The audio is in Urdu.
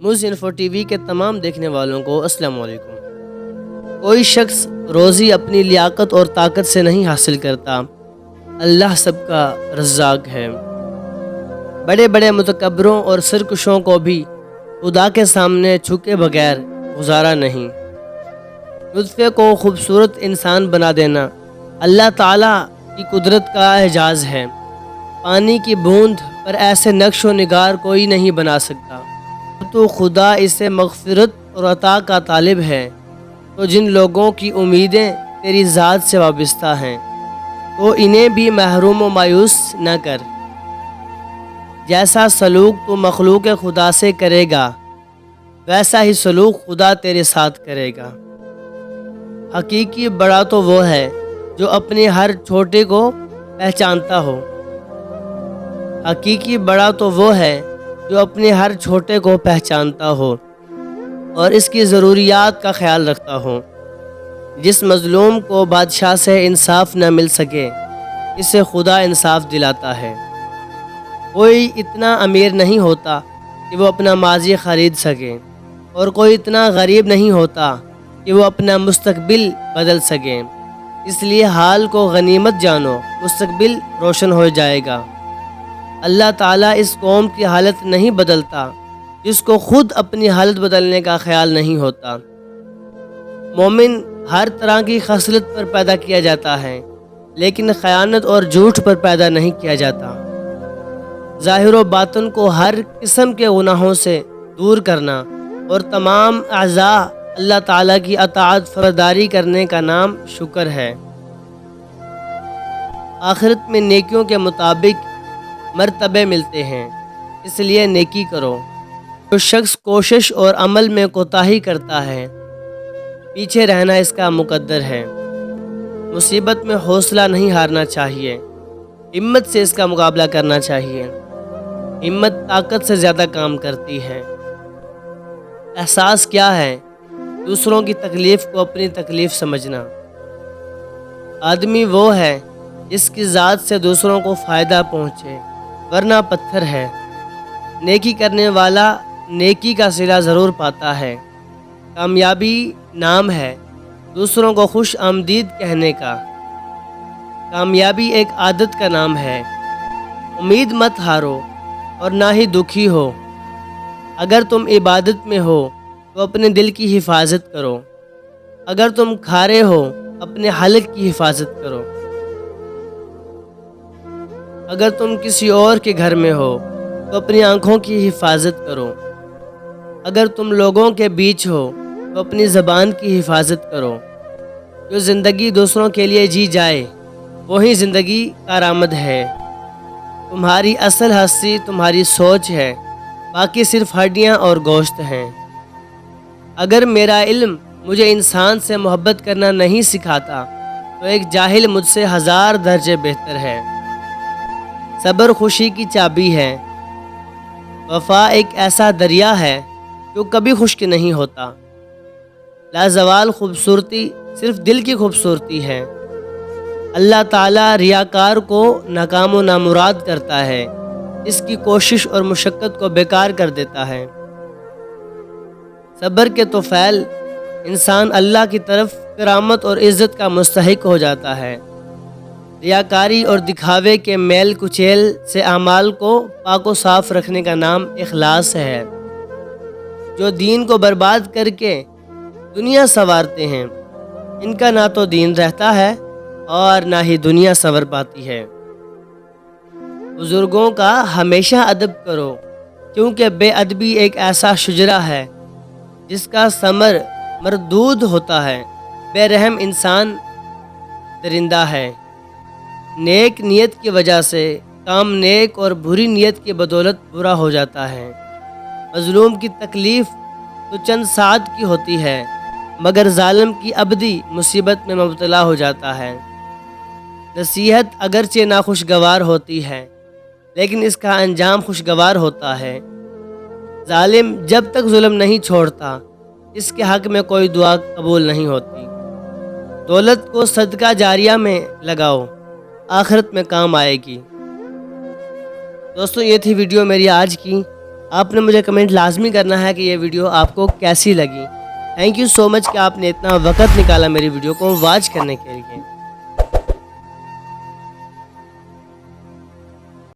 موز انفو ٹی وی کے تمام دیکھنے والوں کو السلام علیکم۔ کوئی شخص روزی اپنی لیاقت اور طاقت سے نہیں حاصل کرتا، اللہ سب کا رزاق ہے۔ بڑے بڑے متکبروں اور سرکشوں کو بھی خدا کے سامنے جھکے بغیر گزارا نہیں۔ نطفے کو خوبصورت انسان بنا دینا اللہ تعالیٰ کی قدرت کا اعجاز ہے۔ پانی کی بوند پر ایسے نقش و نگار کوئی نہیں بنا سکتا۔ تو خدا اسے مغفرت اور عطا کا طالب ہے، تو جن لوگوں کی امیدیں تیری ذات سے وابستہ ہیں تو انہیں بھی محروم و مایوس نہ کر۔ جیسا سلوک تو مخلوق خدا سے کرے گا، ویسا ہی سلوک خدا تیرے ساتھ کرے گا۔ حقیقی بڑا تو وہ ہے جو اپنے ہر چھوٹے کو پہچانتا ہو۔ حقیقی بڑا تو وہ ہے جو اپنے ہر چھوٹے کو پہچانتا ہو اور اس کی ضروریات کا خیال رکھتا ہو۔ جس مظلوم کو بادشاہ سے انصاف نہ مل سکے، اسے خدا انصاف دلاتا ہے۔ کوئی اتنا امیر نہیں ہوتا کہ وہ اپنا ماضی خرید سکے، اور کوئی اتنا غریب نہیں ہوتا کہ وہ اپنا مستقبل بدل سکے۔ اس لیے حال کو غنیمت جانو، مستقبل روشن ہو جائے گا۔ اللہ تعالیٰ اس قوم کی حالت نہیں بدلتا جس کو خود اپنی حالت بدلنے کا خیال نہیں ہوتا۔ مومن ہر طرح کی خصلت پر پیدا کیا جاتا ہے، لیکن خیانت اور جھوٹ پر پیدا نہیں کیا جاتا۔ ظاہر و باطن کو ہر قسم کے گناہوں سے دور کرنا اور تمام اعضاء اللہ تعالیٰ کی اطاعت فرمانبرداری کرنے کا نام شکر ہے۔ آخرت میں نیکیوں کے مطابق مرتبے ملتے ہیں، اس لیے نیکی کرو۔ جو شخص کوشش اور عمل میں کوتاہی کرتا ہے، پیچھے رہنا اس کا مقدر ہے۔ مصیبت میں حوصلہ نہیں ہارنا چاہیے، ہمت سے اس کا مقابلہ کرنا چاہیے۔ ہمت طاقت سے زیادہ کام کرتی ہے۔ احساس کیا ہے؟ دوسروں کی تکلیف کو اپنی تکلیف سمجھنا۔ آدمی وہ ہے جس کی ذات سے دوسروں کو فائدہ پہنچے، ورنہ پتھر ہے۔ نیکی کرنے والا نیکی کا صلہ ضرور پاتا ہے۔ کامیابی نام ہے دوسروں کو خوش آمدید کہنے کا۔ کامیابی ایک عادت کا نام ہے۔ امید مت ہارو اور نہ ہی دکھی ہو۔ اگر تم عبادت میں ہو تو اپنے دل کی حفاظت کرو۔ اگر تم کھارے ہو اپنے حلق کی حفاظت کرو۔ اگر تم کسی اور کے گھر میں ہو تو اپنی آنکھوں کی حفاظت کرو۔ اگر تم لوگوں کے بیچ ہو تو اپنی زبان کی حفاظت کرو۔ جو زندگی دوسروں کے لیے جی جائے وہی زندگی کارآمد ہے۔ تمہاری اصل ہستی تمہاری سوچ ہے، باقی صرف ہڈیاں اور گوشت ہیں۔ اگر میرا علم مجھے انسان سے محبت کرنا نہیں سکھاتا تو ایک جاہل مجھ سے 1000 درجے بہتر ہے۔ صبر خوشی کی چابی ہے۔ وفا ایک ایسا دریا ہے جو کبھی خشک نہیں ہوتا۔ لازوال خوبصورتی صرف دل کی خوبصورتی ہے۔ اللہ تعالیٰ ریاکار کو ناکام و نامراد کرتا ہے، اس کی کوشش اور مشقت کو بیکار کر دیتا ہے۔ صبر کے طفیل انسان اللہ کی طرف کرامت اور عزت کا مستحق ہو جاتا ہے۔ ریاکاری اور دکھاوے کے میل کچیل سے اعمال کو پاک و صاف رکھنے کا نام اخلاص ہے۔ جو دین کو برباد کر کے دنیا سنوارتے ہیں، ان کا نہ تو دین رہتا ہے اور نہ ہی دنیا سنور پاتی ہے۔ بزرگوں کا ہمیشہ ادب کرو، کیونکہ بے ادبی ایک ایسا شجرہ ہے جس کا ثمر مردود ہوتا ہے۔ بے رحم انسان درندہ ہے۔ نیک نیت کی وجہ سے کام نیک اور بری نیت کی بدولت برا ہو جاتا ہے۔ مظلوم کی تکلیف تو چند ساعت کی ہوتی ہے، مگر ظالم کی ابدی مصیبت میں مبتلا ہو جاتا ہے۔ نصیحت اگرچہ ناخوشگوار ہوتی ہے، لیکن اس کا انجام خوشگوار ہوتا ہے۔ ظالم جب تک ظلم نہیں چھوڑتا، اس کے حق میں کوئی دعا قبول نہیں ہوتی۔ دولت کو صدقہ جاریہ میں لگاؤ، آخرت میں کام آئے گی۔ دوستو، یہ تھی ویڈیو میری آج کی۔ آپ نے مجھے کمنٹ لازمی کرنا ہے کہ یہ ویڈیو آپ کو کیسی لگی۔ تھینک یو سو مچ کہ آپ نے اتنا وقت نکالا میری ویڈیو کو واچ کرنے کے لیے۔